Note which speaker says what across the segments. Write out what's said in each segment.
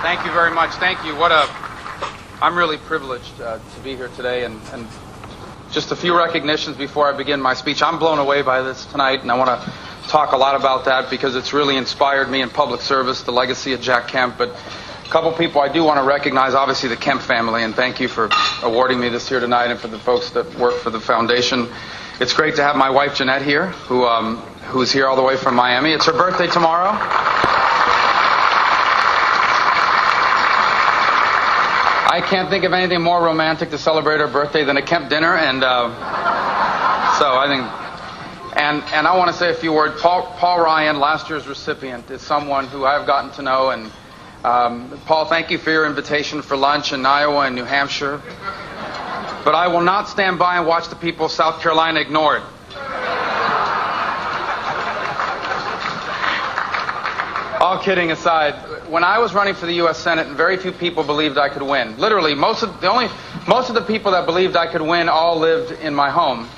Speaker 1: Thank you very much. Thank you. I'm really privileged to be here today, and just a few recognitions before I begin my speech. I'm blown away by this tonight, and I want to talk a lot about that because it's really inspired me in public service, the legacy of Jack Kemp. But a couple people I do want to recognize, obviously the Kemp family, and thank you for awarding me this here tonight, and for the folks that work for the foundation. It's great to have my wife Jeanette here, who's here all the way from Miami. It's her birthday tomorrow. I can't think of anything more romantic to celebrate her birthday than a Kemp dinner, and so I think, and I want to say a few words. Paul Ryan, last year's recipient, is someone who I've gotten to know, and Paul, thank you for your invitation for lunch in Iowa and New Hampshire, but I will not stand by and watch the people of South Carolina ignored. All kidding aside, when I was running for the U.S. Senate, and very few people believed I could win. Literally, most of the people that believed I could win all lived in my home,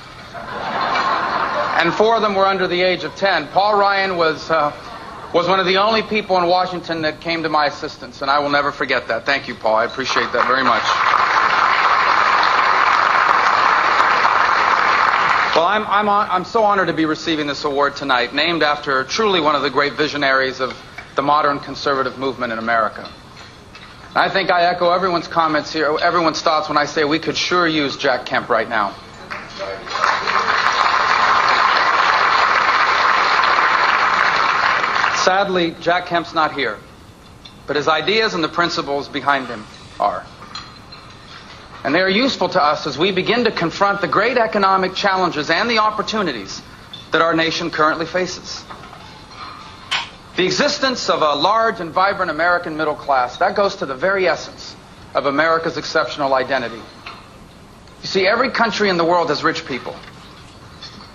Speaker 1: and 4 of them were under the age of 10. Paul Ryan was one of the only people in Washington that came to my assistance, and I will never forget that. Thank you, Paul. I appreciate that very much. Well, I'm so honored to be receiving this award tonight, named after truly one of the great visionaries of the modern conservative movement in America. And I think I echo everyone's comments here, everyone's thoughts when I say we could sure use Jack Kemp right now. Sadly, Jack Kemp's not here, but his ideas and the principles behind him are. And they are useful to us as we begin to confront the great economic challenges and the opportunities that our nation currently faces. The existence of a large and vibrant American middle class, that goes to the very essence of America's exceptional identity. You see, every country in the world has rich people,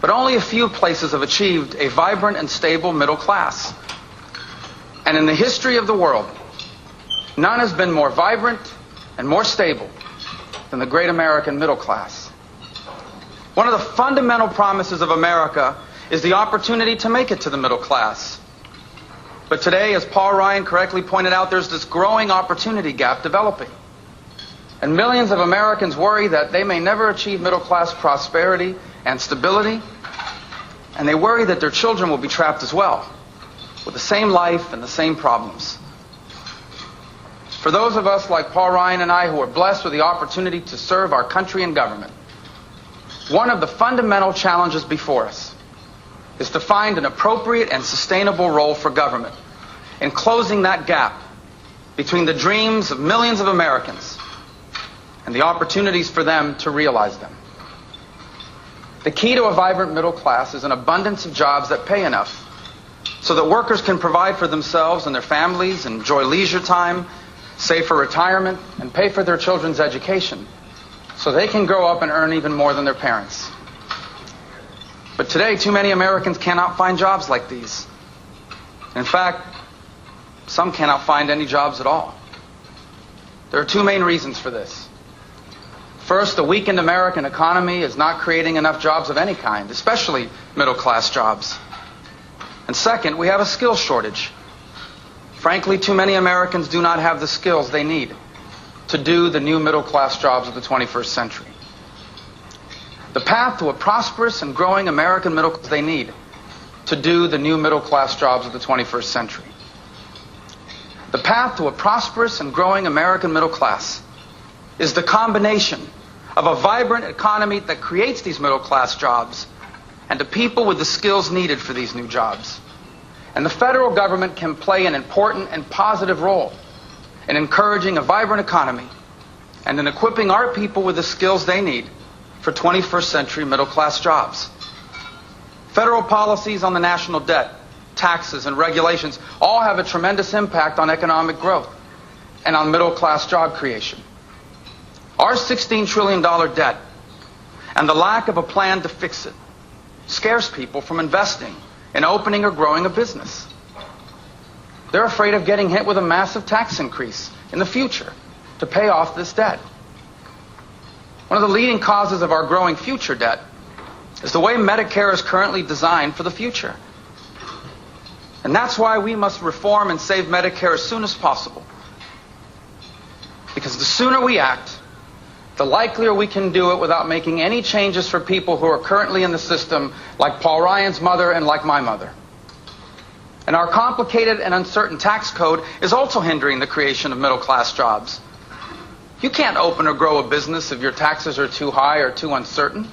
Speaker 1: but only a few places have achieved a vibrant and stable middle class. And in the history of the world, none has been more vibrant and more stable than the great American middle class. One of the fundamental promises of America is the opportunity to make it to the middle class. But today, as Paul Ryan correctly pointed out, there's this growing opportunity gap developing. And millions of Americans worry that they may never achieve middle class prosperity and stability, and they worry that their children will be trapped as well, with the same life and the same problems. For those of us like Paul Ryan and I who are blessed with the opportunity to serve our country and government, one of the fundamental challenges before us is to find an appropriate and sustainable role for government in closing that gap between the dreams of millions of Americans and the opportunities for them to realize them. The key to a vibrant middle class is an abundance of jobs that pay enough so that workers can provide for themselves and their families, enjoy leisure time, save for retirement, and pay for their children's education so they can grow up and earn even more than their parents. But today, too many Americans cannot find jobs like these. In fact, some cannot find any jobs at all. There are 2 main reasons for this. First, the weakened American economy is not creating enough jobs of any kind, especially middle-class jobs. And second, we have a skills shortage. Frankly, too many Americans do not have the skills they need to do the new middle-class jobs of the 21st century. The path to a prosperous and growing American middle class they need to do the new middle-class jobs of the 21st century. The path to a prosperous and growing American middle class is the combination of a vibrant economy that creates these middle-class jobs and the people with the skills needed for these new jobs. And the federal government can play an important and positive role in encouraging a vibrant economy and in equipping our people with the skills they need for 21st century middle-class jobs. Federal policies on the national debt, taxes, and regulations all have a tremendous impact on economic growth and on middle-class job creation. Our $16 trillion debt and the lack of a plan to fix it scares people from investing in opening or growing a business. They're afraid of getting hit with a massive tax increase in the future to pay off this debt. One of the leading causes of our growing future debt is the way Medicare is currently designed for the future. And that's why we must reform and save Medicare as soon as possible Because the sooner we act, the likelier we can do it without making any changes for people who are currently in the system, like Paul Ryan's mother and like my mother. And our complicated and uncertain tax code is also hindering the creation of middle-class jobs. You can't open or grow a business if your taxes are too high or too uncertain.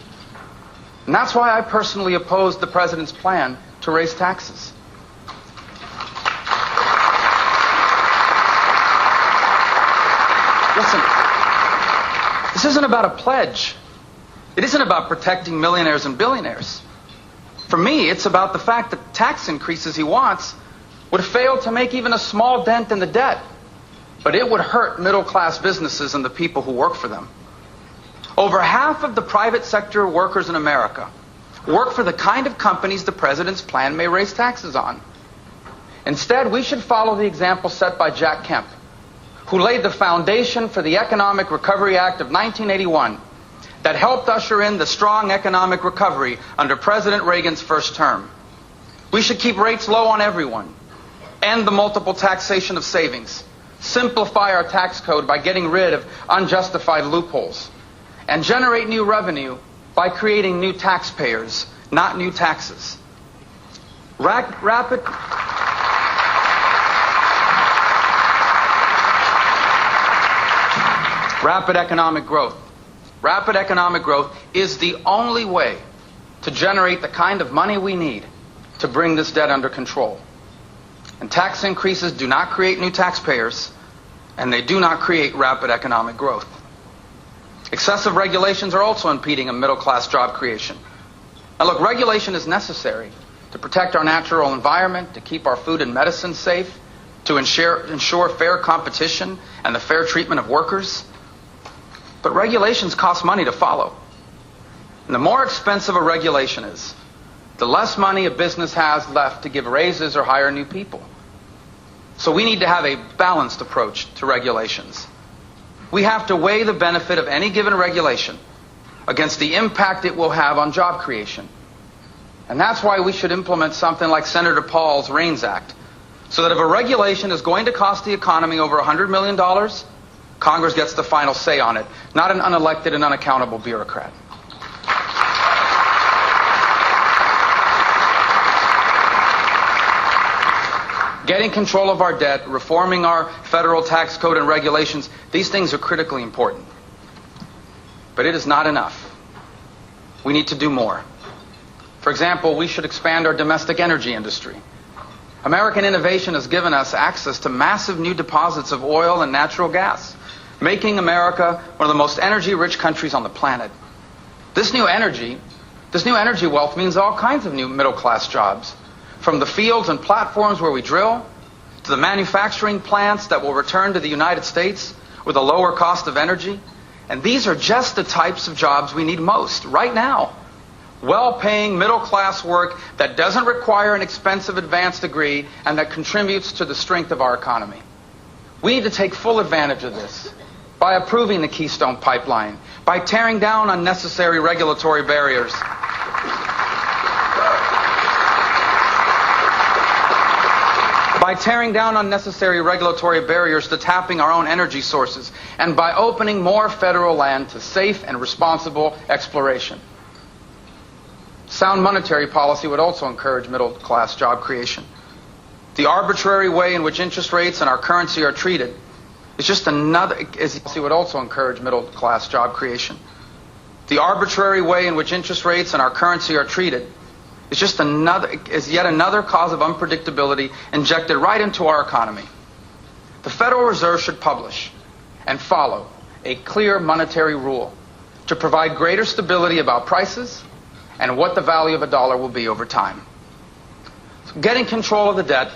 Speaker 1: And that's why I personally opposed the president's plan to raise taxes. Listen, this isn't about a pledge. It isn't about protecting millionaires and billionaires. For me, it's about the fact that tax increases he wants would fail to make even a small dent in the debt, but it would hurt middle-class businesses and the people who work for them. Over half of the private sector workers in America work for the kind of companies the president's plan may raise taxes on. Instead, we should follow the example set by Jack Kemp, who laid the foundation for the Economic Recovery Act of 1981 that helped usher in the strong economic recovery under President Reagan's first term. We should keep rates low on everyone, end the multiple taxation of savings, simplify our tax code by getting rid of unjustified loopholes, and generate new revenue by creating new taxpayers, not new taxes. Rapid economic growth. Rapid economic growth is the only way to generate the kind of money we need to bring this debt under control. And tax increases do not create new taxpayers, and they do not create rapid economic growth. Excessive regulations are also impeding a middle-class job creation. Now look, regulation is necessary to protect our natural environment, to keep our food and medicine safe, to ensure fair competition and the fair treatment of workers. But regulations cost money to follow. And the more expensive a regulation is, the less money a business has left to give raises or hire new people. So we need to have a balanced approach to regulations. We have to weigh the benefit of any given regulation against the impact it will have on job creation. And that's why we should implement something like Senator Paul's REINS Act, so that if a regulation is going to cost the economy over $100 million, Congress gets the final say on it, not an unelected and unaccountable bureaucrat. Getting control of our debt, reforming our federal tax code and regulations, these things are critically important. But it is not enough. We need to do more. For example, we should expand our domestic energy industry. American innovation has given us access to massive new deposits of oil and natural gas, making America one of the most energy-rich countries on the planet. This new energy wealth means all kinds of new middle-class jobs, from the fields and platforms where we drill, to the manufacturing plants that will return to the United States with a lower cost of energy. And these are just the types of jobs we need most right now. Well-paying, middle-class work that doesn't require an expensive advanced degree and that contributes to the strength of our economy. We need to take full advantage of this by approving the Keystone Pipeline, by tearing down unnecessary regulatory barriers, to tapping our own energy sources, and by opening more federal land to safe and responsible exploration. Sound monetary policy would also encourage middle-class job creation. The arbitrary way in which interest rates and our currency are treated is just another middle-class job creation. The arbitrary way in which interest rates and our currency are treated is yet another cause of unpredictability injected right into our economy. The Federal Reserve should publish and follow a clear monetary rule to provide greater stability about prices and what the value of a dollar will be over time. So getting control of the debt,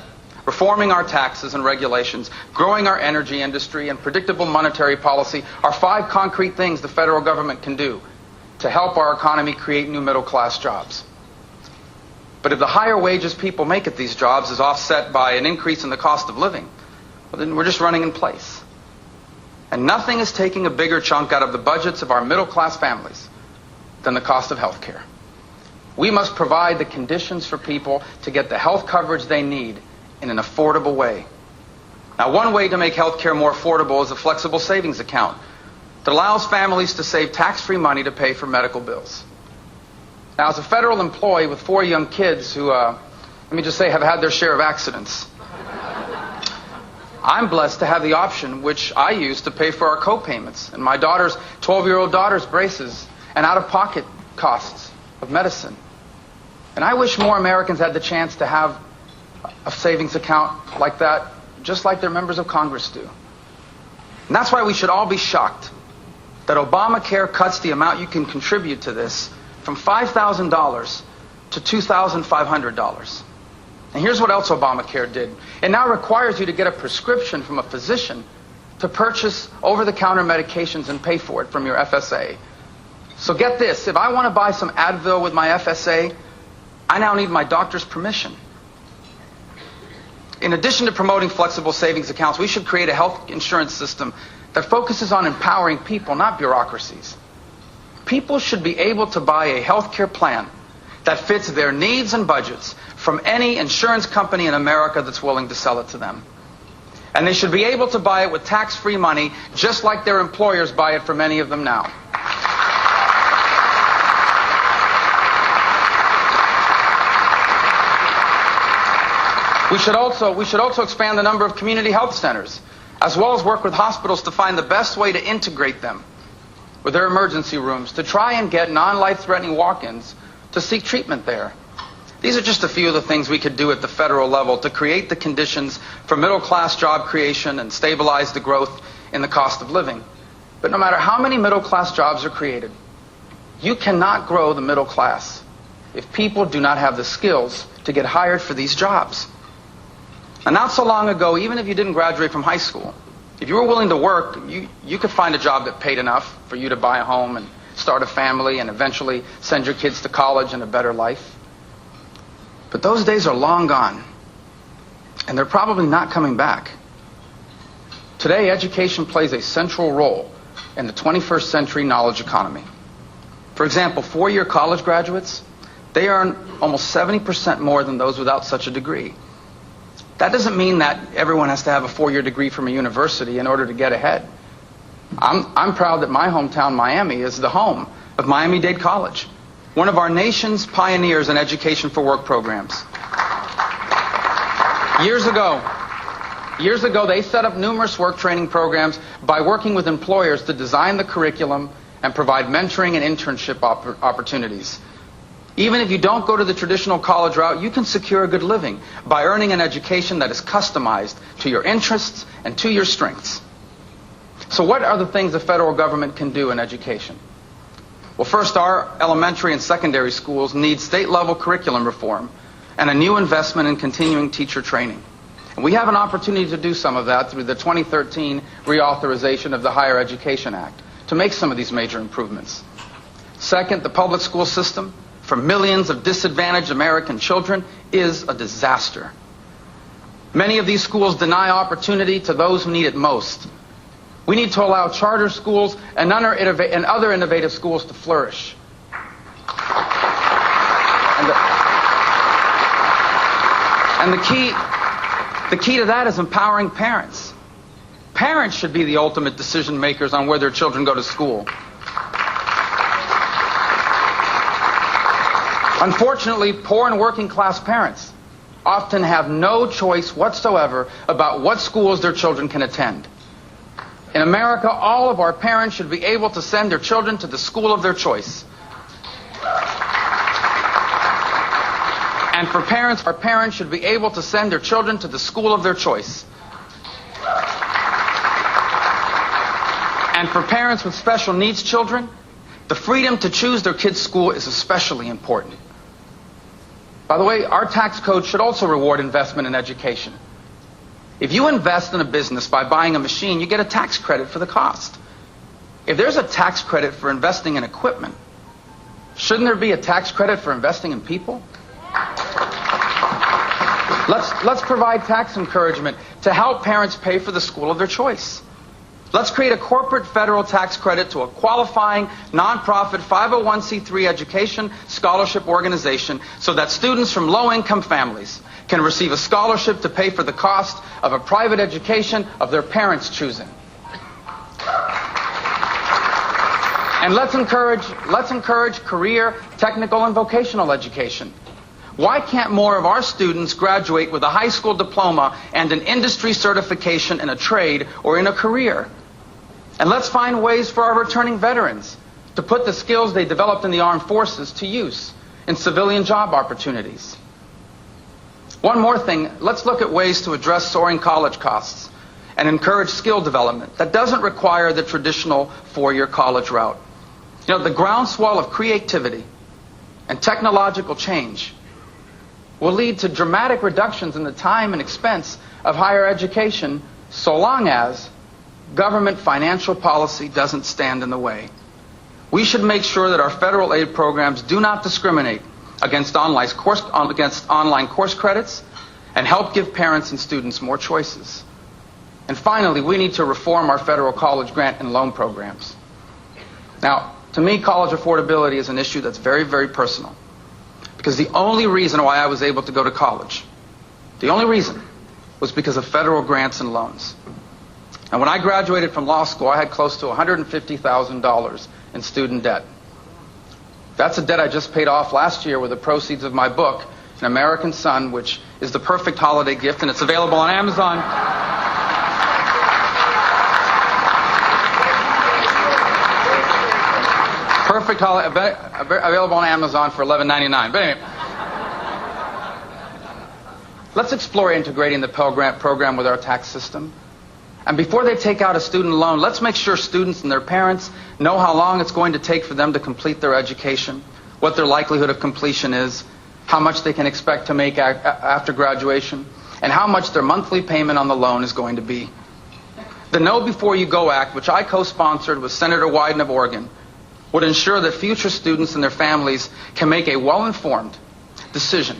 Speaker 1: reforming our taxes and regulations, growing our energy industry, and predictable monetary policy are 5 concrete things the federal government can do to help our economy create new middle-class jobs. But if the higher wages people make at these jobs is offset by an increase in the cost of living, well, then we're just running in place. And nothing is taking a bigger chunk out of the budgets of our middle-class families than the cost of health care. We must provide the conditions for people to get the health coverage they need in an affordable way. Now, one way to make health care more affordable is a flexible savings account that allows families to save tax-free money to pay for medical bills. Now, as a federal employee with 4 young kids who, let me just say, have had their share of accidents, I'm blessed to have the option, which I use to pay for our co-payments and my 12-year-old daughter's braces and out-of-pocket costs of medicine. And I wish more Americans had the chance to have a savings account like that, just like their members of Congress do. And that's why we should all be shocked that Obamacare cuts the amount you can contribute to this from $5,000 to $2,500. And here's what else Obamacare did. It now requires you to get a prescription from a physician to purchase over-the-counter medications and pay for it from your FSA. So get this, if I want to buy some Advil with my FSA, I now need my doctor's permission. In addition to promoting flexible savings accounts, we should create a health insurance system that focuses on empowering people, not bureaucracies. People should be able to buy a health care plan that fits their needs and budgets from any insurance company in America that's willing to sell it to them. And they should be able to buy it with tax-free money, just like their employers buy it for many of them now. We should also expand the number of community health centers, as well as work with hospitals to find the best way to integrate them with their emergency rooms, to try and get non-life-threatening walk-ins to seek treatment there. These are just a few of the things we could do at the federal level to create the conditions for middle-class job creation and stabilize the growth in the cost of living. But no matter how many middle-class jobs are created, you cannot grow the middle class if people do not have the skills to get hired for these jobs. And not so long ago, even if you didn't graduate from high school, if you were willing to work, you could find a job that paid enough for you to buy a home and start a family and eventually send your kids to college and a better life. But those days are long gone, and they're probably not coming back. Today, education plays a central role in the 21st century knowledge economy. For example, 4-year college graduates, they earn almost 70% more than those without such a degree. That doesn't mean that everyone has to have a 4-year degree from a university in order to get ahead. I'm proud that my hometown, Miami, is the home of Miami-Dade College, one of our nation's pioneers in education for work programs. Years ago, they set up numerous work training programs by working with employers to design the curriculum and provide mentoring and internship opportunities. Even if you don't go to the traditional college route, you can secure a good living by earning an education that is customized to your interests and to your strengths. So what are the things the federal government can do in education? Well, first, our elementary and secondary schools need state-level curriculum reform and a new investment in continuing teacher training. And we have an opportunity to do some of that through the 2013 reauthorization of the Higher Education Act to make some of these major improvements. Second, the public school system for millions of disadvantaged American children is a disaster. Many of these schools deny opportunity to those who need it most. We need to allow charter schools and other innovative schools to flourish. And the key to that is empowering parents. Parents should be the ultimate decision makers on where their children go to school. Unfortunately, poor and working class parents often have no choice whatsoever about what schools their children can attend. In America, all of our parents should be able to send their children to the school of their choice. And for parents, our parents should be able to send their children to the school of their choice. And for parents with special needs children, the freedom to choose their kids' school is especially important. By the way, our tax code should also reward investment in education. If you invest in a business by buying a machine, you get a tax credit for the cost. If there's a tax credit for investing in equipment, shouldn't there be a tax credit for investing in people? Let's provide tax encouragement to help parents pay for the school of their choice. Let's create a corporate federal tax credit to a qualifying nonprofit 501c3 education scholarship organization so that students from low-income families can receive a scholarship to pay for the cost of a private education of their parents' choosing. And let's encourage career, technical, and vocational education. Why can't more of our students graduate with a high school diploma and an industry certification in a trade or in a career? And let's find ways for our returning veterans to put the skills they developed in the armed forces to use in civilian job opportunities. One more thing, let's look at ways to address soaring college costs and encourage skill development that doesn't require the traditional four-year college route. You know, the groundswell of creativity and technological change will lead to dramatic reductions in the time and expense of higher education so long as government financial policy doesn't stand in the way. We should make sure that our federal aid programs do not discriminate against online course credits and help give parents and students more choices. And finally, we need to reform our federal college grant and loan programs. Now, to me, college affordability is an issue that's very, very personal. Because the only reason why I was able to go to college, the only reason, was because of federal grants and loans. And when I graduated from law school, I had close to $150,000 in student debt. That's a debt I just paid off last year with the proceeds of my book, An American Son, which is the perfect holiday gift, and it's available on Amazon. Available on Amazon for $11.99. But anyway, let's explore integrating the Pell Grant program with our tax system. And before they take out a student loan, let's make sure students and their parents know how long it's going to take for them to complete their education, what their likelihood of completion is, how much they can expect to make after graduation, and how much their monthly payment on the loan is going to be. The Know Before You Go Act, which I co-sponsored with Senator Wyden of Oregon, would ensure that future students and their families can make a well-informed decision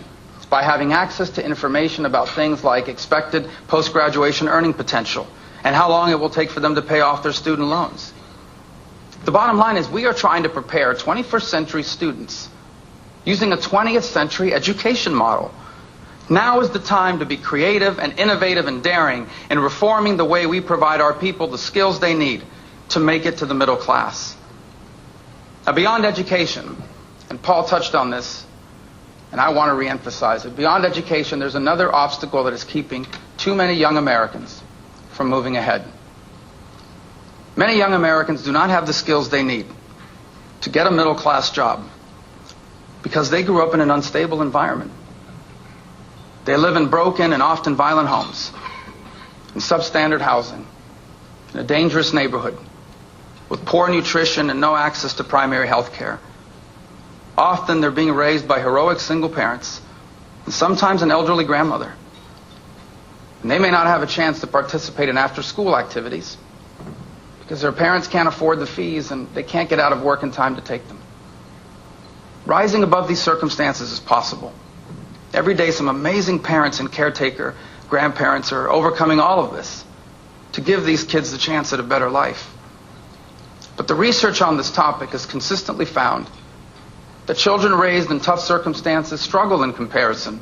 Speaker 1: by having access to information about things like expected post-graduation earning potential and how long it will take for them to pay off their student loans. The bottom line is we are trying to prepare 21st century students using a 20th century education model. Now is the time to be creative and innovative and daring in reforming the way we provide our people the skills they need to make it to the middle class. Now, beyond education, and Paul touched on this, and I want to reemphasize it, beyond education, there's another obstacle that is keeping too many young Americans from moving ahead. Many young Americans do not have the skills they need to get a middle-class job because they grew up in an unstable environment. They live in broken and often violent homes, in substandard housing, in a dangerous neighborhood, with poor nutrition and no access to primary health care. Often they're being raised by heroic single parents and sometimes an elderly grandmother. And they may not have a chance to participate in after-school activities because their parents can't afford the fees and they can't get out of work in time to take them. Rising above these circumstances is possible. Every day some amazing parents and caretaker grandparents are overcoming all of this to give these kids the chance at a better life. But the research on this topic has consistently found that children raised in tough circumstances struggle in comparison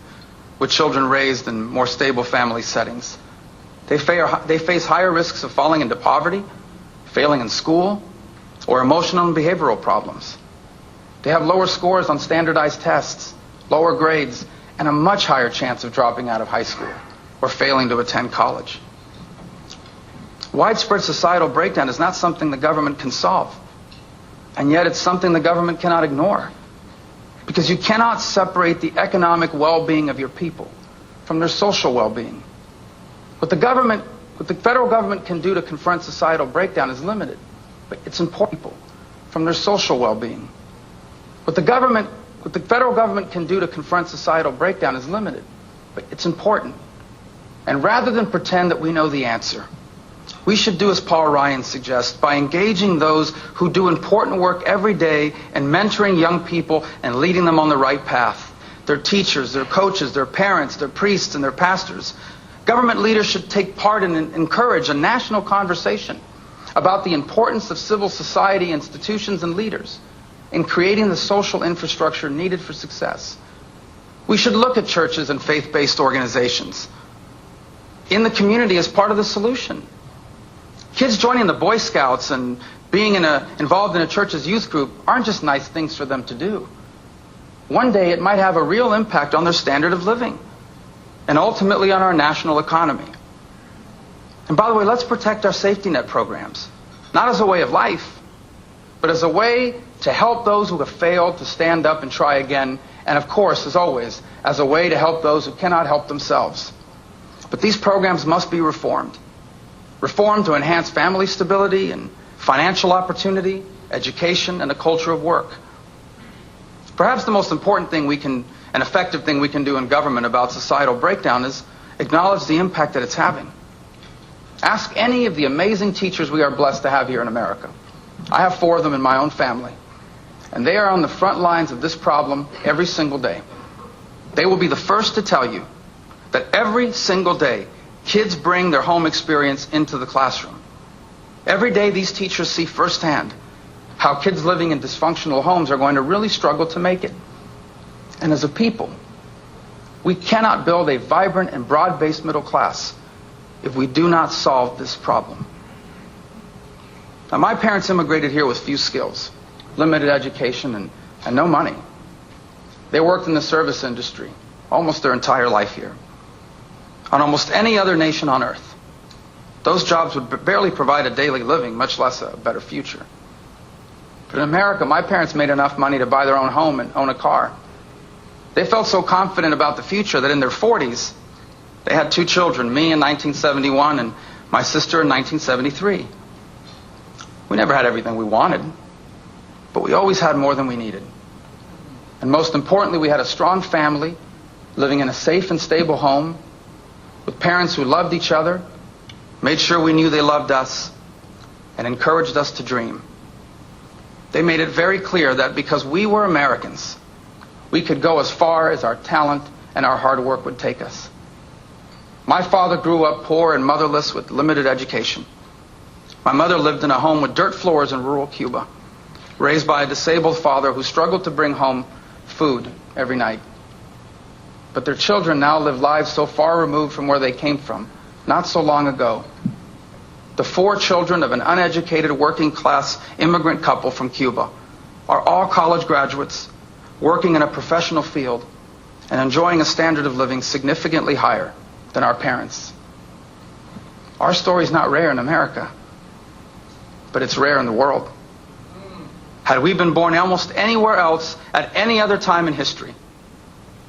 Speaker 1: with children raised in more stable family settings. They face higher risks of falling into poverty, failing in school, or emotional and behavioral problems. They have lower scores on standardized tests, lower grades, and a much higher chance of dropping out of high school or failing to attend college. Widespread societal breakdown is not something the government can solve. And yet it's something the government cannot ignore. Because you cannot separate the economic well-being of your people from their social well-being. What the federal government can do to confront societal breakdown is limited. But it's important people from their social well-being. What the federal government can do to confront societal breakdown is limited. But it's important. And rather than pretend that we know the answer, we should do as Paul Ryan suggests by engaging those who do important work every day and mentoring young people and leading them on the right path. Their teachers, their coaches, their parents, their priests, and their pastors. Government leaders should take part and encourage a national conversation about the importance of civil society institutions and leaders in creating the social infrastructure needed for success. We should look at churches and faith-based organizations in the community as part of the solution. Kids joining the Boy Scouts and being involved in a church's youth group aren't just nice things for them to do. One day it might have a real impact on their standard of living and ultimately on our national economy. And by the way, let's protect our safety net programs, not as a way of life, but as a way to help those who have failed to stand up and try again, and of course, as always, as a way to help those who cannot help themselves. But these programs must be reformed. Reformed to enhance family stability and financial opportunity, education, and a culture of work. Perhaps the most important thing an effective thing we can do in government about societal breakdown is acknowledge the impact that it's having. Ask any of the amazing teachers we are blessed to have here in America. I have 4 of them in my own family, and they are on the front lines of this problem every single day. They will be the first to tell you that every single day, kids bring their home experience into the classroom. Every day, these teachers see firsthand how kids living in dysfunctional homes are going to really struggle to make it. And as a people, we cannot build a vibrant and broad-based middle class if we do not solve this problem. Now, my parents immigrated here with few skills, limited education, and no money. They worked in the service industry almost their entire life here. On almost any other nation on earth, those jobs would barely provide a daily living, much less a better future. But in America, my parents made enough money to buy their own home and own a car. They felt so confident about the future that in their 40s, they had 2 children, me in 1971 and my sister in 1973. We never had everything we wanted, but we always had more than we needed. And most importantly, we had a strong family living in a safe and stable home with parents who loved each other, made sure we knew they loved us, and encouraged us to dream. They made it very clear that because we were Americans, we could go as far as our talent and our hard work would take us. My father grew up poor and motherless with limited education. My mother lived in a home with dirt floors in rural Cuba, raised by a disabled father who struggled to bring home food every night. But their children now live lives so far removed from where they came from, not so long ago. The 4 children of an uneducated working-class immigrant couple from Cuba are all college graduates, working in a professional field, and enjoying a standard of living significantly higher than our parents. Our story's not rare in America, but it's rare in the world. Had we been born almost anywhere else at any other time in history,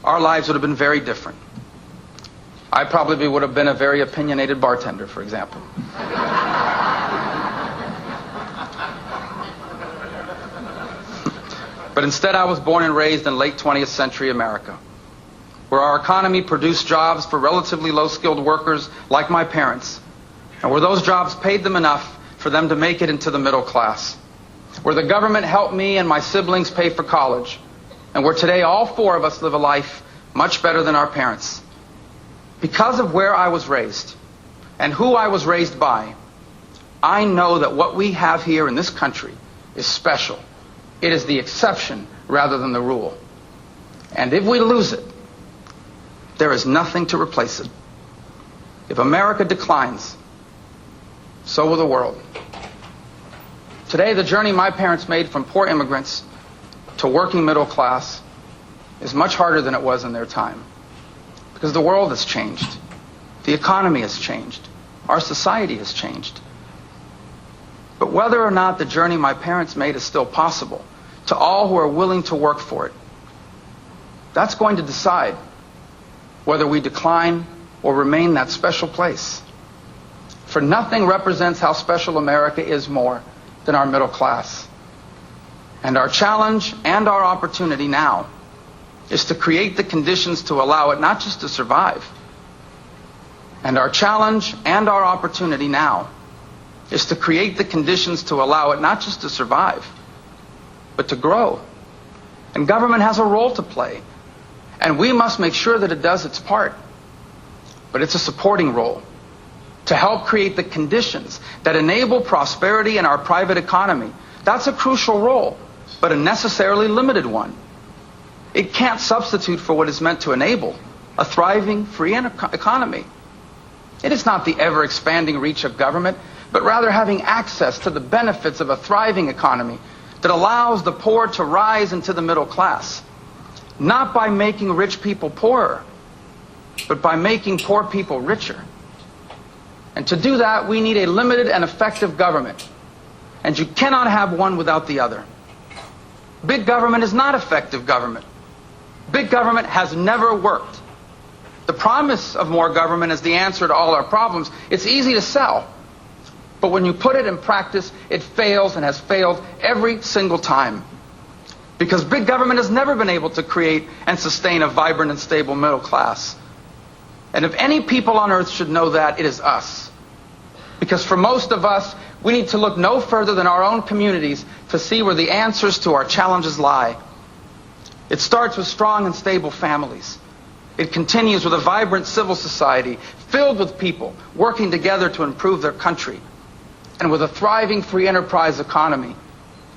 Speaker 1: our lives would have been very different. I probably would have been a very opinionated bartender, for example. But instead, I was born and raised in late 20th century America, where our economy produced jobs for relatively low-skilled workers like my parents, and where those jobs paid them enough for them to make it into the middle class, where the government helped me and my siblings pay for college, and where today all 4 of us live a life much better than our parents. Because of where I was raised and who I was raised by, I know that what we have here in this country is special. It is the exception rather than the rule. And if we lose it, there is nothing to replace it. If America declines, so will the world. Today, the journey my parents made from poor immigrants to working middle class is much harder than it was in their time. Because the world has changed. The economy has changed. Our society has changed. But whether or not the journey my parents made is still possible, to all who are willing to work for it, that's going to decide whether we decline or remain that special place. For nothing represents how special America is more than our middle class. And our challenge and our opportunity now is to create the conditions to allow it not just to survive. And our challenge and our opportunity now is to create the conditions to allow it not just to survive, but to grow. And government has a role to play. And we must make sure that it does its part. But it's a supporting role. to help create the conditions that enable prosperity in our private economy. That's a crucial role, but a necessarily limited one. It can't substitute for what is meant to enable a thriving, free economy. It is not the ever-expanding reach of government, but rather having access to the benefits of a thriving economy that allows the poor to rise into the middle class, not by making rich people poorer, but by making poor people richer. And to do that, we need a limited and effective government. And you cannot have one without the other. Big government is not effective government. Big government has never worked. The promise of more government is the answer to all our problems. It's easy to sell. But when you put it in practice, it fails and has failed every single time. Because big government has never been able to create and sustain a vibrant and stable middle class. And if any people on earth should know that, it is us. Because for most of us, we need to look no further than our own communities to see where the answers to our challenges lie. It starts with strong and stable families. It continues with a vibrant civil society filled with people working together to improve their country, and with a thriving free enterprise economy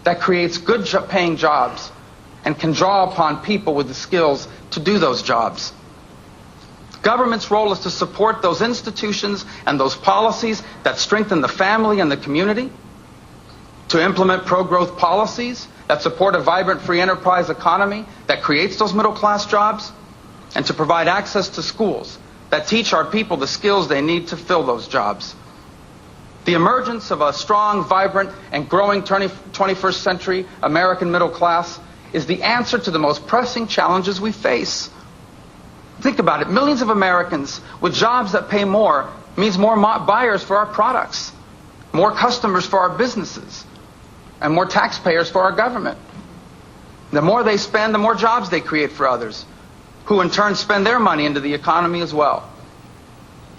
Speaker 1: that creates good paying jobs and can draw upon people with the skills to do those jobs. Government's role is to support those institutions and those policies that strengthen the family and the community, to implement pro-growth policies that support a vibrant free enterprise economy that creates those middle-class jobs, and to provide access to schools that teach our people the skills they need to fill those jobs. The emergence of a strong, vibrant, and growing 21st century American middle class is the answer to the most pressing challenges we face. Think about it. Millions of Americans with jobs that pay more means more buyers for our products, more customers for our businesses, and more taxpayers for our government. The more they spend, the more jobs they create for others, who in turn spend their money into the economy as well.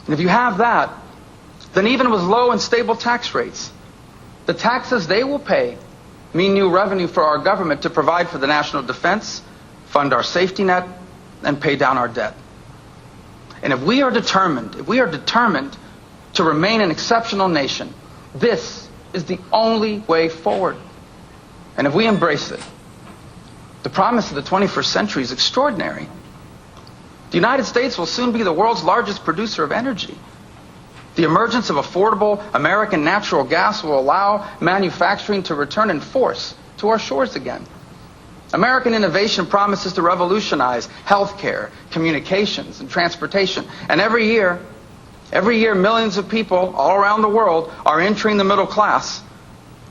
Speaker 1: And if you have that, then even with low and stable tax rates, the taxes they will pay mean new revenue for our government to provide for the national defense, fund our safety net, and pay down our debt. And if we are determined to remain an exceptional nation, this is the only way forward. And if we embrace it, the promise of the 21st century is extraordinary. The United States will soon be the world's largest producer of energy. The emergence of affordable American natural gas will allow manufacturing to return in force to our shores again. American innovation promises to revolutionize healthcare, communications, and transportation. And every year, millions of people all around the world are entering the middle class,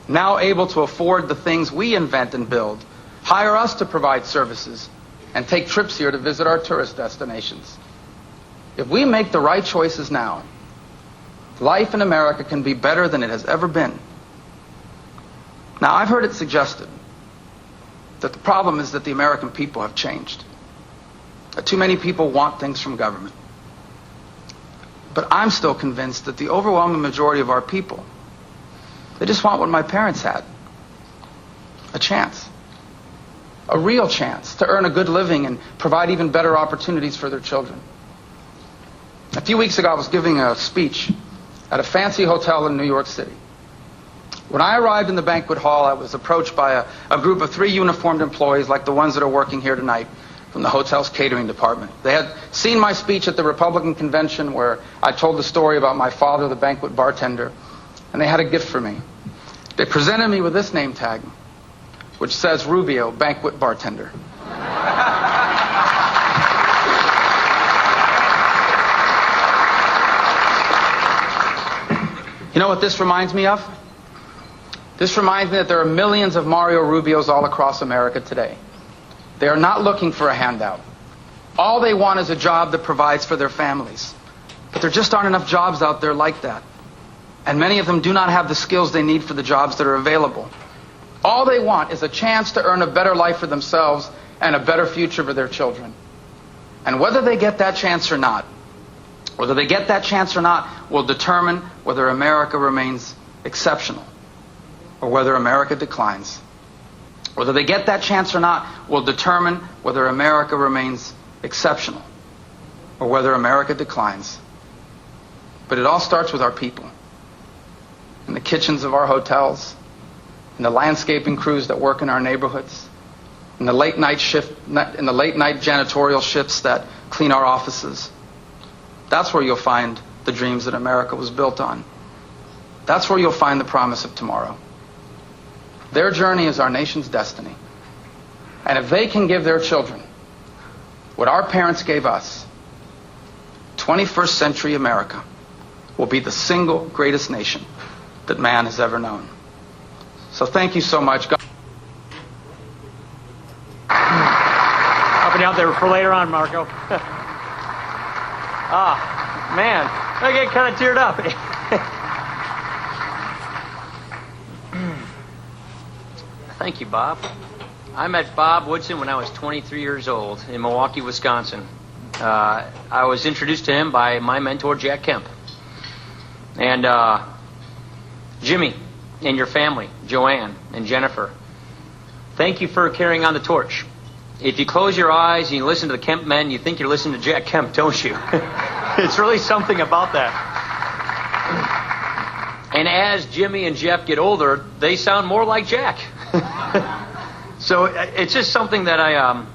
Speaker 1: now able to afford the things we invent and build, hire us to provide services, and take trips here to visit our tourist destinations. If we make the right choices now, life in America can be better than it has ever been. Now, I've heard it suggested that the problem is that the American people have changed. That too many people want things from government. But I'm still convinced that the overwhelming majority of our people, they just want what my parents had. A chance. A real chance to earn a good living and provide even better opportunities for their children. A few weeks ago, I was giving a speech at a fancy hotel in New York City. When I arrived in the banquet hall, I was approached by a group of 3 uniformed employees like the ones that are working here tonight from the hotel's catering department. They had seen my speech at the Republican convention where I told the story about my father, the banquet bartender, and they had a gift for me. They presented me with this name tag, which says Rubio, banquet bartender. You know what this reminds me of? This reminds me that there are millions of Mario Rubios all across America today. They are not looking for a handout. All they want is a job that provides for their families. But there just aren't enough jobs out there like that. And many of them do not have the skills they need for the jobs that are available. All they want is a chance to earn a better life for themselves and a better future for their children. And whether they get that chance or not, will determine whether America remains exceptional or whether America declines. Whether they get that chance or not will determine whether America remains exceptional or whether America declines. But it all starts with our people. In the kitchens of our hotels, in the landscaping crews that work in our neighborhoods, in the late night janitorial shifts that clean our offices. That's where you'll find the dreams that America was built on. That's where you'll find the promise of tomorrow. Their journey is our nation's destiny. And if they can give their children what our parents gave us, 21st century America will be the single greatest nation that man has ever known. So thank you so much.
Speaker 2: Up and out there for later on, Marco. Man, I get kind of teared up. Thank you, Bob. I met Bob Woodson when I was 23 years old in Milwaukee, Wisconsin. I was introduced to him by my mentor, Jack Kemp. And Jimmy and your family, Joanne and Jennifer, thank you for carrying on the torch. If you close your eyes and you listen to the Kemp men, you think you're listening to Jack Kemp, don't you? It's really something about that. And as Jimmy and Jeff get older, they sound more like Jack. So it's just something that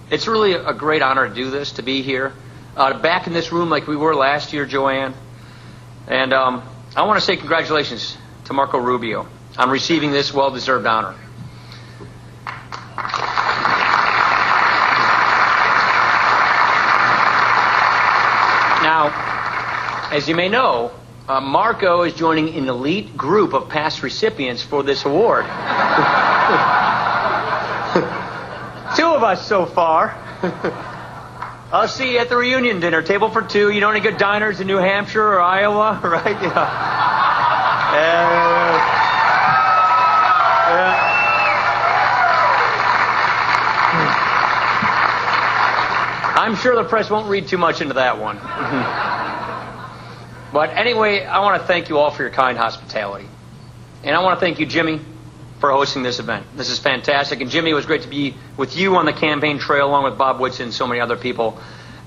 Speaker 2: it's really a great honor to do this, to be here. Back in this room like we were last year, Joanne. And I want to say congratulations to Marco Rubio on receiving this well-deserved honor. Now, as you may know, Marco is joining an elite group of past recipients for this award. Two of us so far. I'll see you at the reunion dinner, table for two. You know any good diners in New Hampshire or Iowa, right? Yeah. I'm sure the press won't read too much into that one. But anyway, I want to thank you all for your kind hospitality. And I want to thank you, Jimmy, for hosting this event. This is fantastic. And Jimmy, it was great to be with you on the campaign trail along with Bob Woodson and so many other people.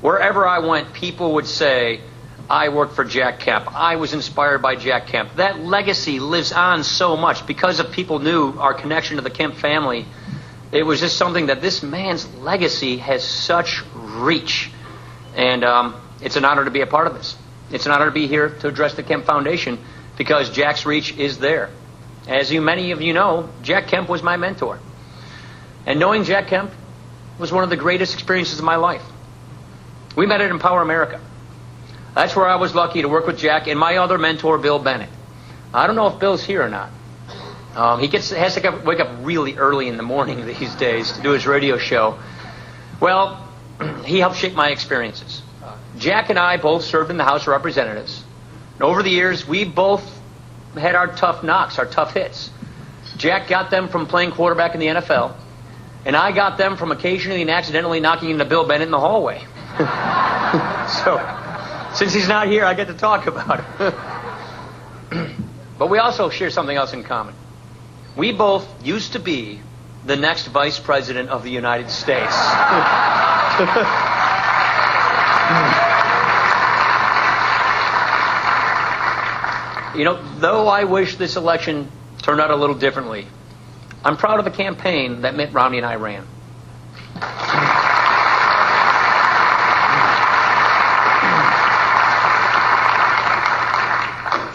Speaker 2: Wherever I went, people would say, I worked for Jack Kemp. I was inspired by Jack Kemp. That legacy lives on so much because of people knew our connection to the Kemp family. It was just something that this man's legacy has such reach. And it's an honor to be a part of this. It's an honor to be here to address the Kemp Foundation because Jack's reach is there. As many of you know, Jack Kemp was my mentor. And knowing Jack Kemp was one of the greatest experiences of my life. We met at Empower America. That's where I was lucky to work with Jack and my other mentor, Bill Bennett. I don't know if Bill's here or not. He has to wake up really early in the morning these days to do his radio show. Well, he helped shape my experiences. Jack and I both served in the House of Representatives. And over the years, we both had our tough knocks, our tough hits. Jack got them from playing quarterback in the NFL, and I got them from occasionally and accidentally knocking into Bill Bennett in the hallway. So, since he's not here, I get to talk about it. But we also share something else in common. We both used to be the next Vice President of the United States. You know, though I wish this election turned out a little differently, I'm proud of the campaign that Mitt Romney and I ran.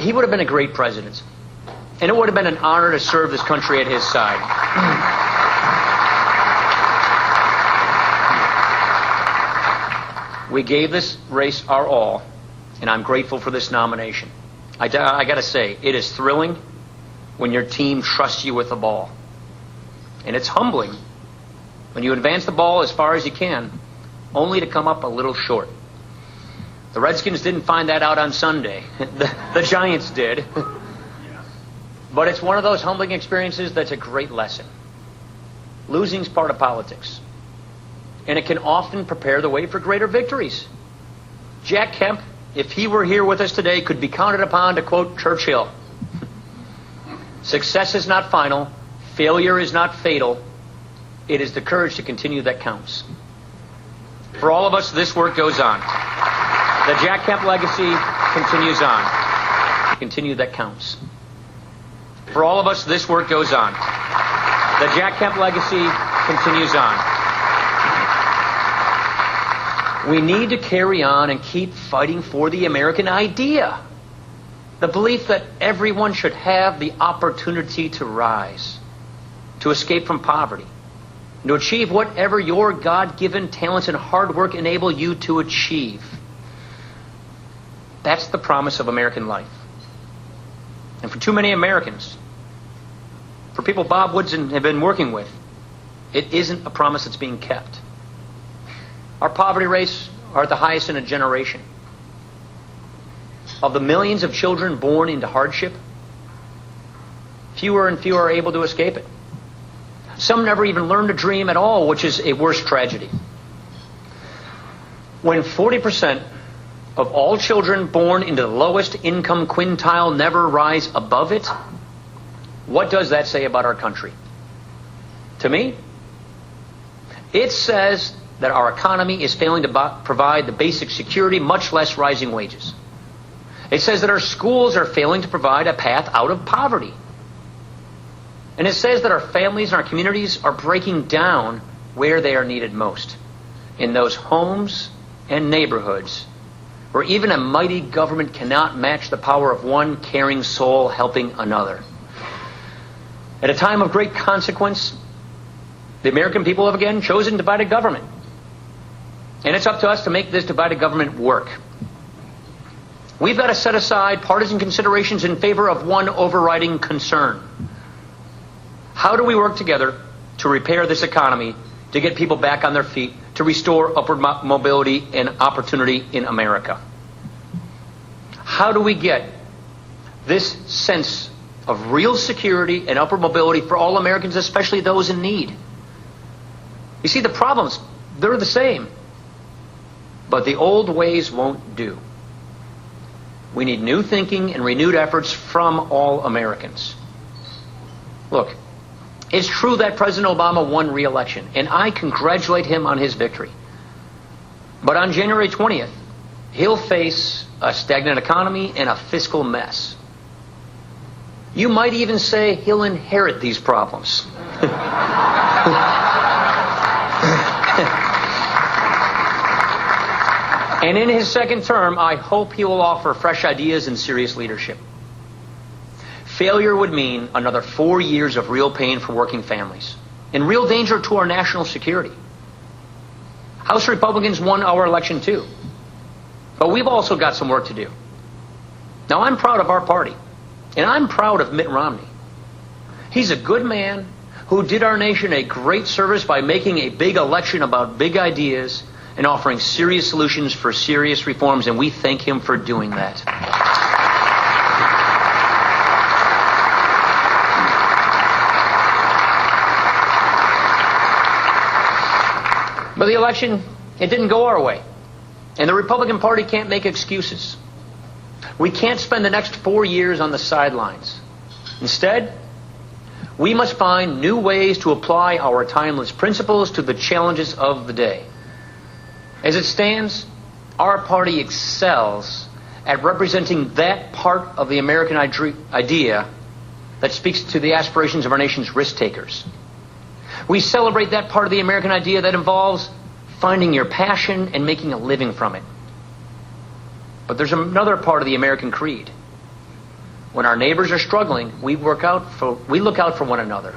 Speaker 2: He would have been a great president, and it would have been an honor to serve this country at his side. We gave this race our all, and I'm grateful for this nomination. I got to say, it is thrilling when your team trusts you with the ball. And it's humbling when you advance the ball as far as you can, only to come up a little short. The Redskins didn't find that out on Sunday. The Giants did. But it's one of those humbling experiences that's a great lesson. Losing's part of politics. And it can often prepare the way for greater victories. Jack Kemp, if he were here with us today, could be counted upon to quote Churchill. Success is not final. Failure is not fatal. It is the courage to continue that counts. For all of us, this work goes on. The Jack Kemp legacy continues on. Continue that counts. For all of us, this work goes on. The Jack Kemp legacy continues on. We need to carry on and keep fighting for the American idea. The belief that everyone should have the opportunity to rise, to escape from poverty, and to achieve whatever your God-given talents and hard work enable you to achieve. That's the promise of American life. And for too many Americans, for people Bob Woodson have been working with, it isn't a promise that's being kept. Our poverty rates are at the highest in a generation. Of the millions of children born into hardship, fewer and fewer are able to escape it. Some never even learn to dream at all, which is a worse tragedy. When 40% of all children born into the lowest income quintile never rise above it, what does that say about our country? To me, it says that our economy is failing to provide the basic security, much less rising wages. It says that our schools are failing to provide a path out of poverty. And it says that our families and our communities are breaking down where they are needed most, in those homes and neighborhoods where even a mighty government cannot match the power of one caring soul helping another. At a time of great consequence, the American people have again chosen divided government. And it's up to us to make this divided government work. We've got to set aside partisan considerations in favor of one overriding concern. How do we work together to repair this economy, to get people back on their feet, to restore upward mobility and opportunity in America? How do we get this sense of real security and upward mobility for all Americans, especially those in need? You see, the problems, they're the same, but the old ways won't do. We need new thinking and renewed efforts from all Americans. Look, it's true that President Obama won re-election, and I congratulate him on his victory. But on January 20th, he'll face a stagnant economy and a fiscal mess. You might even say he'll inherit these problems. And in his second term, I hope he will offer fresh ideas and serious leadership. Failure would mean another 4 years of real pain for working families and real danger to our national security. House Republicans won our election too, but we've also got some work to do. Now, I'm proud of our party, and I'm proud of Mitt Romney. He's a good man who did our nation a great service by making a big election about big ideas and offering serious solutions for serious reforms, and we thank him for doing that. But the election, it didn't go our way. And the Republican Party can't make excuses. We can't spend the next 4 years on the sidelines. Instead, we must find new ways to apply our timeless principles to the challenges of the day. As it stands, our party excels at representing that part of the American idea that speaks to the aspirations of our nation's risk takers. We celebrate that part of the American idea that involves finding your passion and making a living from it. But there's another part of the American creed. When our neighbors are struggling, we look out for one another.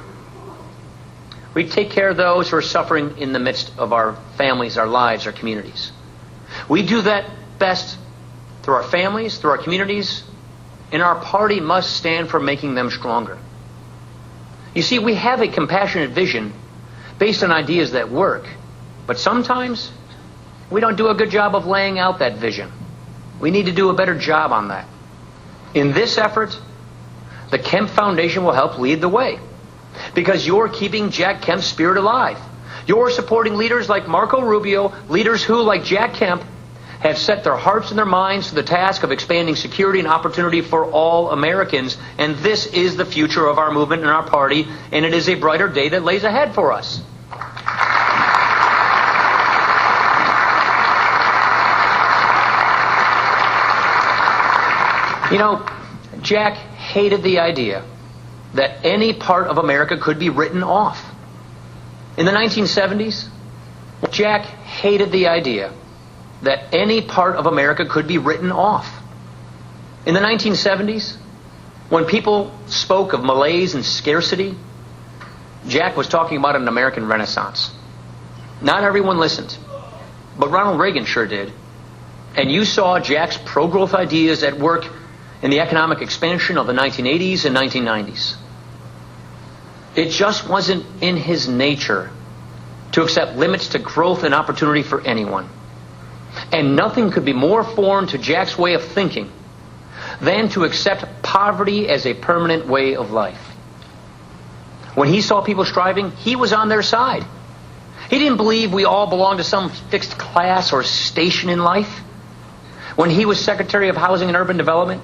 Speaker 2: We take care of those who are suffering in the midst of our families, our lives, our communities. We do that best through our families, through our communities, and our party must stand for making them stronger. You see, we have a compassionate vision based on ideas that work, but sometimes we don't do a good job of laying out that vision. We need to do a better job on that. In this effort, the Kemp Foundation will help lead the way, because you're keeping Jack Kemp's spirit alive. You're supporting leaders like Marco Rubio, leaders who, like Jack Kemp, have set their hearts and their minds to the task of expanding security and opportunity for all Americans. And this is the future of our movement and our party, and it is a brighter day that lays ahead for us. You know, Jack hated the idea that any part of America could be written off. In the 1970s, Jack hated the idea that any part of America could be written off. In the 1970s, when people spoke of malaise and scarcity, Jack was talking about an American Renaissance. Not everyone listened, but Ronald Reagan sure did. And you saw Jack's pro-growth ideas at work in the economic expansion of the 1980s and 1990s. It just wasn't in his nature to accept limits to growth and opportunity for anyone. And nothing could be more foreign to Jack's way of thinking than to accept poverty as a permanent way of life. When he saw people striving, he was on their side. He didn't believe we all belonged to some fixed class or station in life. When he was Secretary of Housing and Urban Development,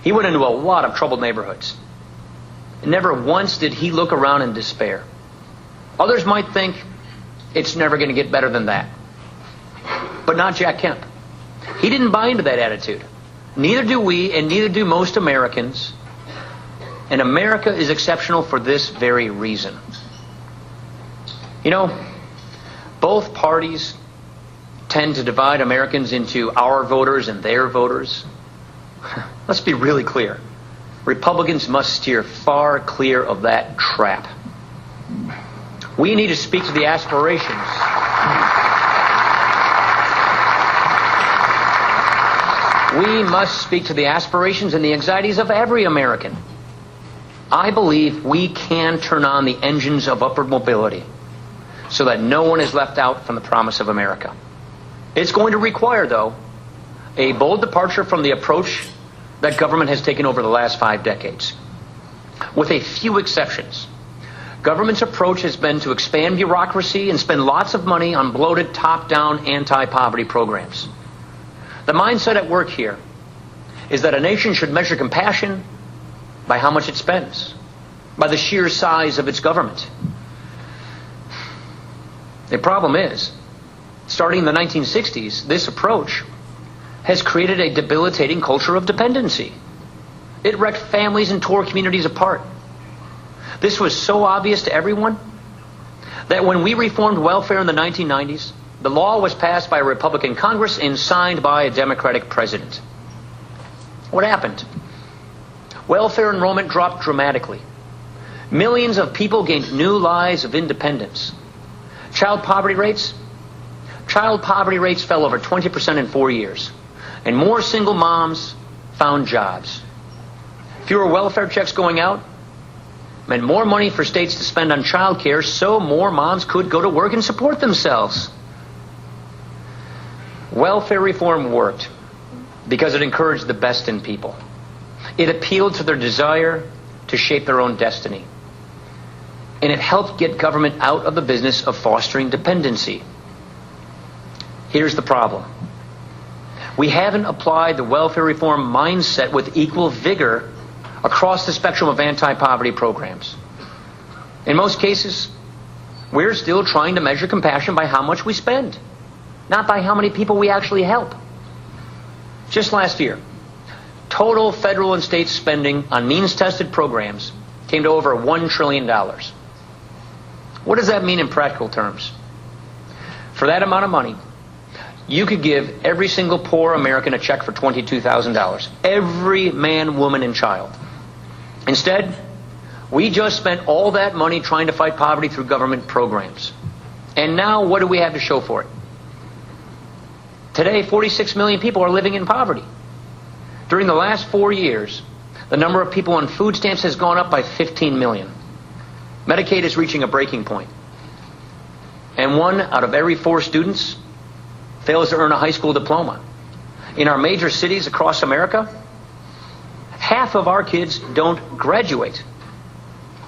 Speaker 2: he went into a lot of troubled neighborhoods. And never once did he look around in despair. Others might think it's never going to get better than that. But not Jack Kemp. He didn't buy into that attitude. Neither do we, and neither do most Americans. And America is exceptional for this very reason. You know, both parties tend to divide Americans into our voters and their voters. Let's be really clear. Republicans must steer far clear of that trap. We need to speak to the aspirations. We must speak to the aspirations and the anxieties of every American. I believe we can turn on the engines of upward mobility so that no one is left out from the promise of America. It's going to require, though, a bold departure from the approach that government has taken over the last 5 decades. With a few exceptions, government's approach has been to expand bureaucracy and spend lots of money on bloated, top-down anti-poverty programs. The mindset at work here is that a nation should measure compassion by how much it spends, by the sheer size of its government. The problem is, starting in the 1960s, this approach has created a debilitating culture of dependency. It wrecked families and tore communities apart. This was so obvious to everyone that when we reformed welfare in the 1990s, the law was passed by a Republican Congress and signed by a Democratic president. What happened? Welfare enrollment dropped dramatically. Millions of people gained new lives of independence. Child poverty rates fell over 20% in 4 years. And more single moms found jobs. Fewer welfare checks going out meant more money for states to spend on child care so more moms could go to work and support themselves. Welfare reform worked because it encouraged the best in people. It appealed to their desire to shape their own destiny. And it helped get government out of the business of fostering dependency. Here's the problem. We haven't applied the welfare reform mindset with equal vigor across the spectrum of anti-poverty programs. In most cases, we're still trying to measure compassion by how much we spend, not by how many people we actually help. Just last year, total federal and state spending on means-tested programs came to over $1 trillion. What does that mean in practical terms? For that amount of money, you could give every single poor American a check for $22,000. Every man, woman, and child. Instead, we just spent all that money trying to fight poverty through government programs. And now, what do we have to show for it? Today, 46 million people are living in poverty. During the last 4 years, the number of people on food stamps has gone up by 15 million. Medicaid is reaching a breaking point. And 1 out of every 4 students fails to earn a high school diploma. In our major cities across America, half of our kids don't graduate.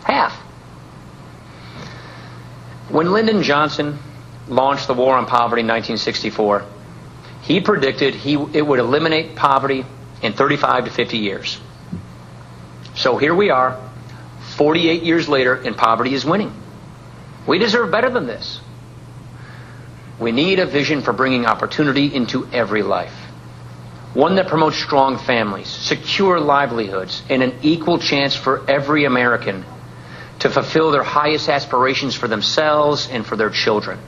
Speaker 2: Half. When Lyndon Johnson launched the War on Poverty in 1964, he predicted it would eliminate poverty in 35 to 50 years. So here we are, 48 years later, and poverty is winning. We deserve better than this. We need a vision for bringing opportunity into every life. One that promotes strong families, secure livelihoods, and an equal chance for every American to fulfill their highest aspirations for themselves and for their children.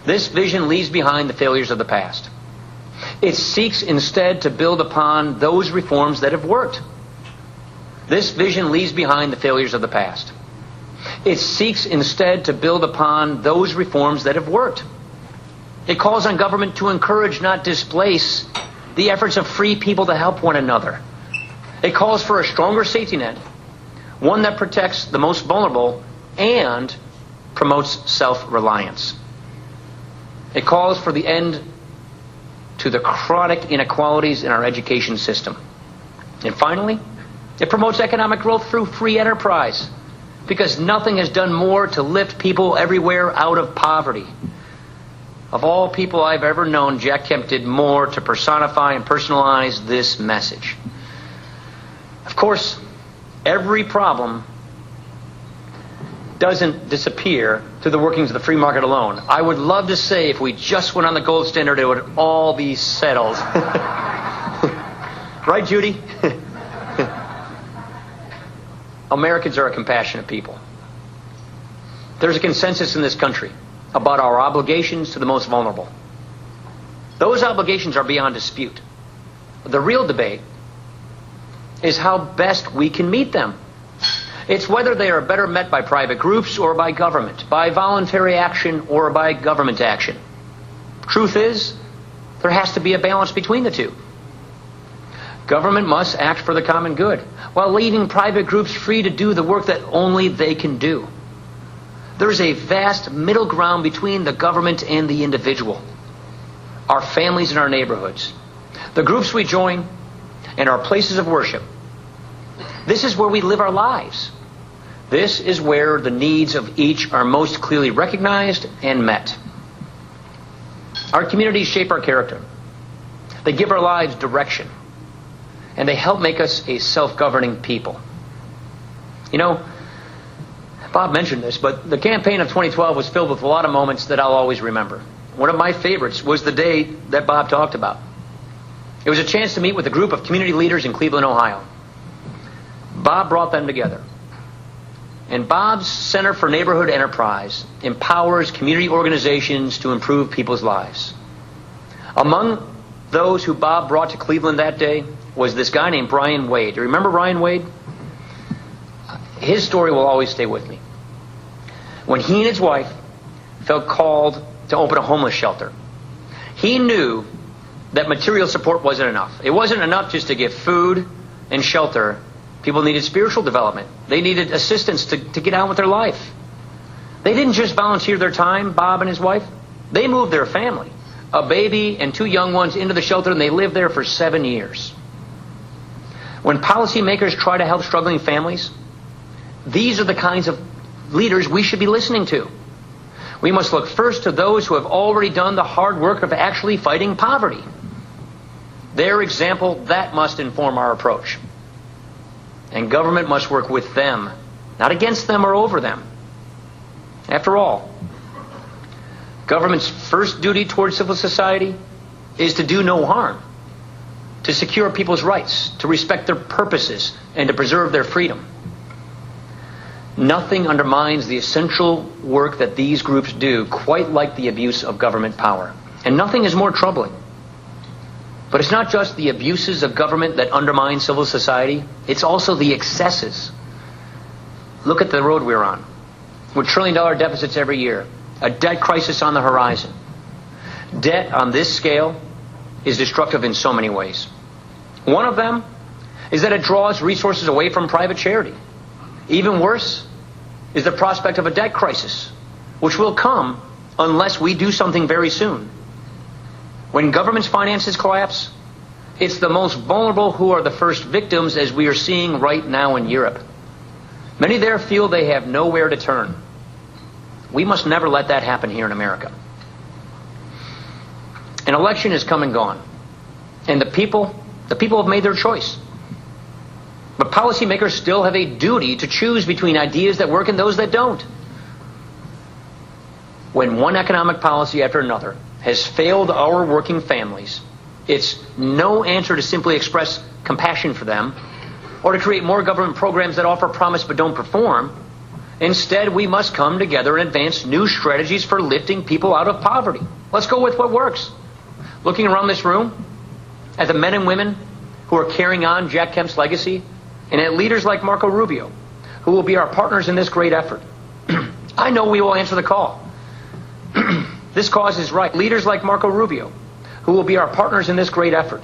Speaker 2: This vision leaves behind the failures of the past. It seeks instead to build upon those reforms that have worked. This vision leaves behind the failures of the past. It seeks instead to build upon those reforms that have worked. It calls on government to encourage, not displace, the efforts of free people to help one another. It calls for a stronger safety net, one that protects the most vulnerable and promotes self-reliance. It calls for the end to the chronic inequalities in our education system. And finally, it promotes economic growth through free enterprise, because nothing has done more to lift people everywhere out of poverty. Of all people I've ever known, Jack Kemp did more to personify and personalize this message. Of course, every problem doesn't disappear through the workings of the free market alone. I would love to say if we just went on the gold standard, it would all be settled. Right, Judy? Americans are a compassionate people. There's a consensus in this country about our obligations to the most vulnerable. Those obligations are beyond dispute. The real debate is how best we can meet them. It's whether they are better met by private groups or by government, by voluntary action or by government action. Truth is, there has to be a balance between the two. Government must act for the common good, while leaving private groups free to do the work that only they can do. There's a vast middle ground between the government and the individual, our families and our neighborhoods, the groups we join, and our places of worship. This is where we live our lives. This is where the needs of each are most clearly recognized and met. Our communities shape our character. They give our lives direction. And they help make us a self-governing people. You know, Bob mentioned this, but the campaign of 2012 was filled with a lot of moments that I'll always remember. One of my favorites was the day that Bob talked about. It was a chance to meet with a group of community leaders in Cleveland, Ohio. Bob brought them together. And Bob's Center for Neighborhood Enterprise empowers community organizations to improve people's lives. Among those who Bob brought to Cleveland that day was this guy named Brian Wade. Do you remember Brian Wade? His story will always stay with me. When he and his wife felt called to open a homeless shelter, he knew that material support wasn't enough. It wasn't enough just to give food and shelter. People needed spiritual development. They needed assistance to get on with their life. They didn't just volunteer their time, Bob and his wife. They moved their family, a baby and 2 young ones, into the shelter, and they lived there for 7 years. When policymakers try to help struggling families, these are the kinds of leaders we should be listening to. We must look first to those who have already done the hard work of actually fighting poverty. Their example, that must inform our approach. And government must work with them, not against them or over them. After all, government's first duty towards civil society is to do no harm, to secure people's rights, to respect their purposes, and to preserve their freedom. Nothing undermines the essential work that these groups do quite like the abuse of government power. And nothing is more troubling. But it's not just the abuses of government that undermine civil society, it's also the excesses. Look at the road we're on, with trillion-dollar deficits every year, a debt crisis on the horizon. Debt on this scale is destructive in so many ways. One of them is that it draws resources away from private charity. Even worse is the prospect of a debt crisis, which will come unless we do something very soon. When government's finances collapse, it's the most vulnerable who are the first victims, as we are seeing right now in Europe. Many there feel they have nowhere to turn. We must never let that happen here in America. An election has come and gone, and the people have made their choice. But policymakers still have a duty to choose between ideas that work and those that don't. When one economic policy after another has failed our working families, It's no answer to simply express compassion for them or to create more government programs that offer promise but don't perform. Instead, we must come together and advance new strategies for lifting people out of poverty. Let's go with what works. Looking around this room at the men and women who are carrying on Jack Kemp's legacy, and at leaders like Marco Rubio, who will be our partners in this great effort, I know we will answer the call. This cause is right. Leaders like Marco Rubio, who will be our partners in this great effort,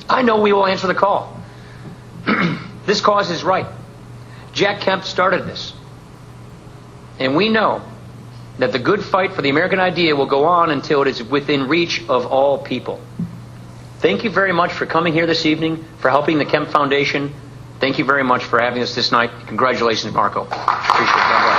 Speaker 2: I know we will answer the call. This cause is right. Jack Kemp started this. And we know that the good fight for the American idea will go on until it is within reach of all people. Thank you very much for coming here this evening, for helping the Kemp Foundation. Thank you very much for having us this night. Congratulations, Marco. Appreciate it. God bless.